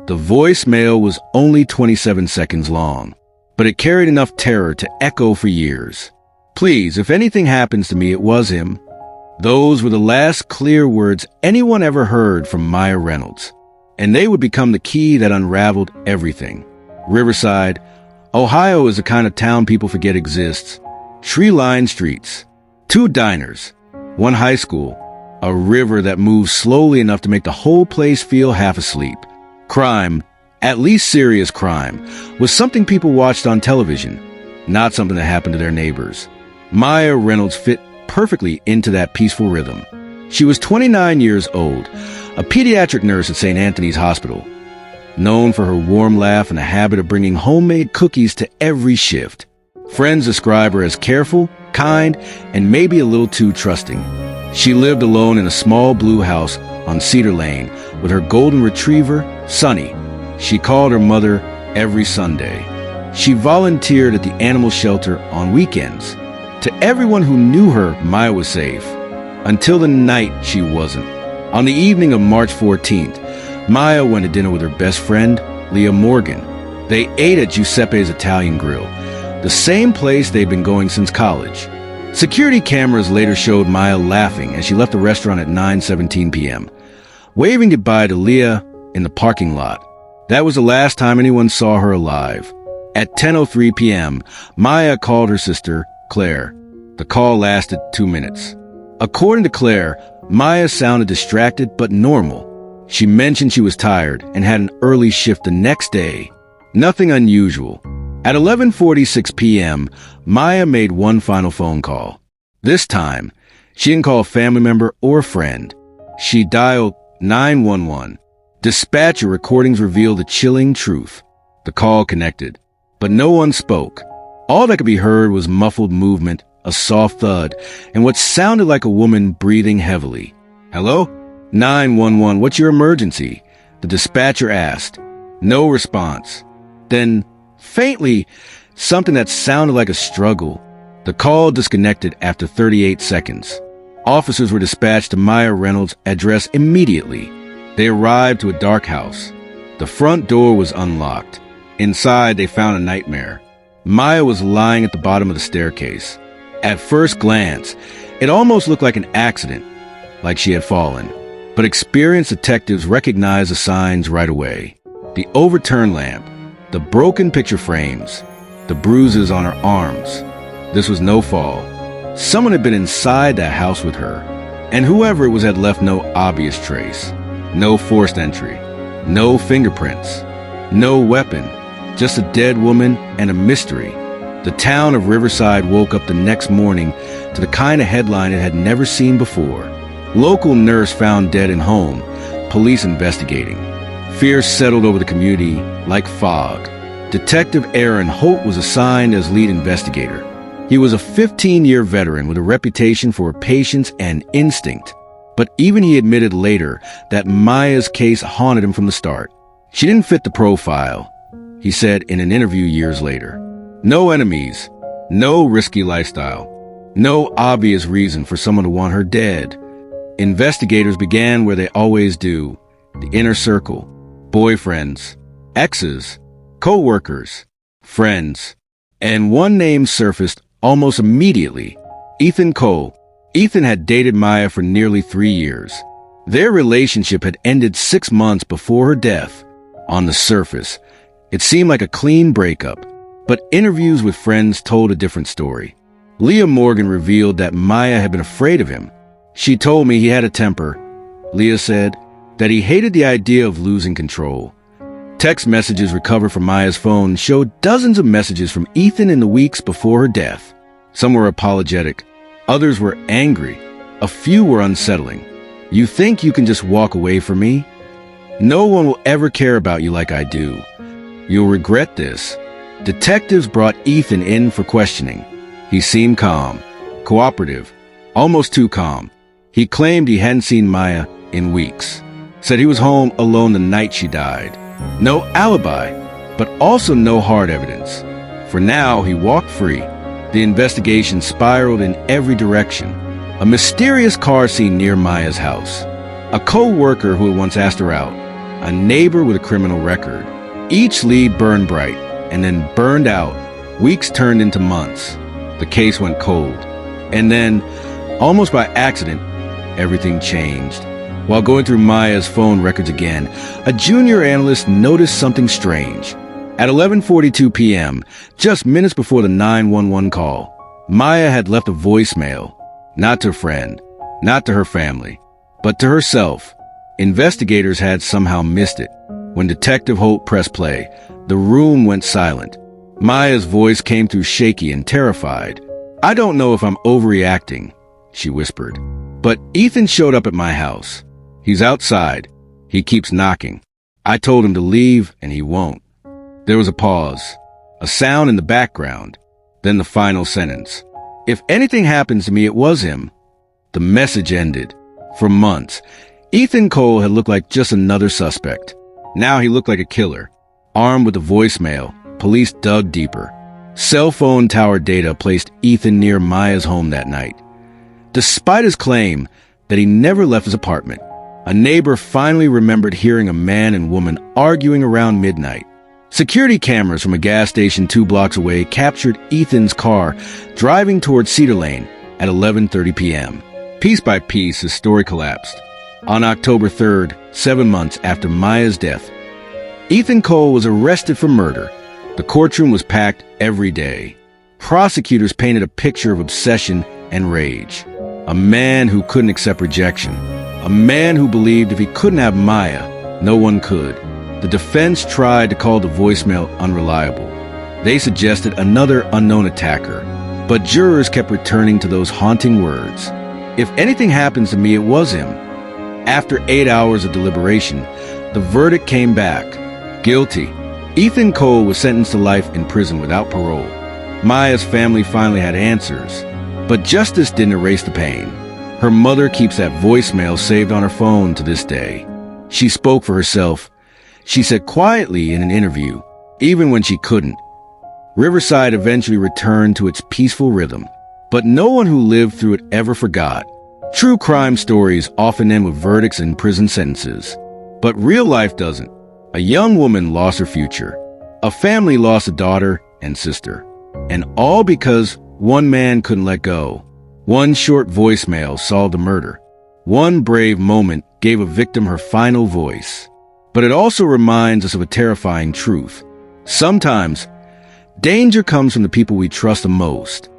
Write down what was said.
The voicemail was only 27 seconds long, but it carried enough terror to echo for years. "Please, if anything happens to me, it was him." Those were the last clear words anyone ever heard from Maya Reynolds, and they would become the key that unraveled everything. Riverside, Ohio is the kind of town people forget exists. Tree-lined streets, 2 diners, 1 high school, a river that moves slowly enough to make the whole place feel half asleep. Crime, at least serious crime, was something people watched on television, not something that happened to their neighbors. Maya Reynolds fit perfectly into that peaceful rhythm. She was 29 years old, a pediatric nurse at St. Anthony's Hospital, known for her warm laugh and a habit of bringing homemade cookies to every shift. Friends describe her as careful, kind, and maybe a little too trusting. She lived alone in a small blue house on Cedar Lane with her golden retriever, Sunny. She called her mother every Sunday. She volunteered at the animal shelter on weekends. To everyone who knew her, Maya was safe. Until the night she wasn't. On the evening of March 14th, Maya went to dinner with her best friend, Leah Morgan. They ate at Giuseppe's Italian Grill, the same place they'd been going since college. Security cameras later showed Maya laughing as she left the restaurant at 9:17 p.m., waving goodbye to Leah in the parking lot. That was the last time anyone saw her alive. At 10:03 p.m., Maya called her sister, Claire. The call lasted 2 minutes. According to Claire, Maya sounded distracted but normal. She mentioned she was tired and had an early shift the next day. Nothing unusual. At 11:46 p.m., Maya made one final phone call. This time, she didn't call a family member or a friend. She dialed 911. Dispatcher recordings revealed the chilling truth. The call connected, but no one spoke. All that could be heard was muffled movement, a soft thud, and what sounded like a woman breathing heavily. "Hello? 911, what's your emergency?" The dispatcher asked. No response. Then, faintly, something that sounded like a struggle. The call disconnected after 38 seconds. Officers were dispatched to Maya Reynolds' address immediately. They arrived to a dark house. The front door was unlocked. Inside, they found a nightmare. Maya was lying at the bottom of the staircase. At first glance, it almost looked like an accident, like she had fallen. But experienced detectives recognized the signs right away. The overturned lamp, the broken picture frames, the bruises on her arms. This was no fall. Someone had been inside that house with her, and whoever it was had left no obvious trace. No forced entry, no fingerprints, no weapon, just a dead woman and a mystery. The town of Riverside woke up the next morning to the kind of headline it had never seen before. Local nurse found dead in home, police investigating. Fear settled over the community like fog. Detective Aaron Holt was assigned as lead investigator. He was a 15-year veteran with a reputation for patience and instinct. But even he admitted later that Maya's case haunted him from the start. She didn't fit the profile, he said in an interview years later. No enemies, no risky lifestyle, no obvious reason for someone to want her dead. Investigators began where they always do, the inner circle, boyfriends, exes, co-workers, friends, and one name surfaced almost immediately, Ethan Cole. Ethan had dated Maya for nearly 3 years. Their relationship had ended 6 months before her death. On the surface, it seemed like a clean breakup, but interviews with friends told a different story. Leah Morgan revealed that Maya had been afraid of him. "She told me he had a temper," Leah said, "that he hated the idea of losing control." Text messages recovered from Maya's phone showed dozens of messages from Ethan in the weeks before her death. Some were apologetic. Others were angry. A few were unsettling. "You think you can just walk away from me? No one will ever care about you like I do. You'll regret this." Detectives brought Ethan in for questioning. He seemed calm, cooperative, almost too calm. He claimed he hadn't seen Maya in weeks. Said he was home alone the night she died. No alibi, but also no hard evidence. For now, he walked free. The investigation spiraled in every direction. A mysterious car seen near Maya's house. A co-worker who had once asked her out. a neighbor with a criminal record. Each lead burned bright and then burned out. Weeks turned into months. The case went cold. And then, almost by accident, everything changed. While going through Maya's phone records again, a junior analyst noticed something strange. At 11:42 p.m., just minutes before the 911 call, Maya had left a voicemail, not to a friend, not to her family, but to herself. Investigators had somehow missed it. When Detective Holt pressed play, the room went silent. Maya's voice came through shaky and terrified. "I don't know if I'm overreacting," she whispered, "but Ethan showed up at my house. He's outside. He keeps knocking. I told him to leave, and he won't." There was a pause, a sound in the background, then the final sentence. "If anything happens to me, it was him." The message ended. For months, Ethan Cole had looked like just another suspect. Now he looked like a killer. Armed with a voicemail, police dug deeper. Cell phone tower data placed Ethan near Maya's home that night. Despite his claim that he never left his apartment, a neighbor finally remembered hearing a man and woman arguing around midnight. Security cameras from a gas station 2 blocks away captured Ethan's car driving toward Cedar Lane at 11:30 p.m. Piece by piece, his story collapsed. On October 3rd, 7 months after Maya's death, Ethan Cole was arrested for murder. The courtroom was packed every day. Prosecutors painted a picture of obsession and rage. A man who couldn't accept rejection. A man who believed if he couldn't have Maya, no one could. The defense tried to call the voicemail unreliable. They suggested another unknown attacker, but jurors kept returning to those haunting words. "If anything happens to me, it was him." After 8 hours of deliberation, the verdict came back. Guilty. Ethan Cole was sentenced to life in prison without parole. Maya's family finally had answers, but justice didn't erase the pain. Her mother keeps that voicemail saved on her phone to this day. She spoke for herself. She said quietly in an interview, even when she couldn't. Riverside eventually returned to its peaceful rhythm, but no one who lived through it ever forgot. True crime stories often end with verdicts and prison sentences, but real life doesn't. A young woman lost her future. A family lost a daughter and sister. And all because one man couldn't let go. One short voicemail solved the murder. One brave moment gave a victim her final voice. But it also reminds us of a terrifying truth. Sometimes, danger comes from the people we trust the most.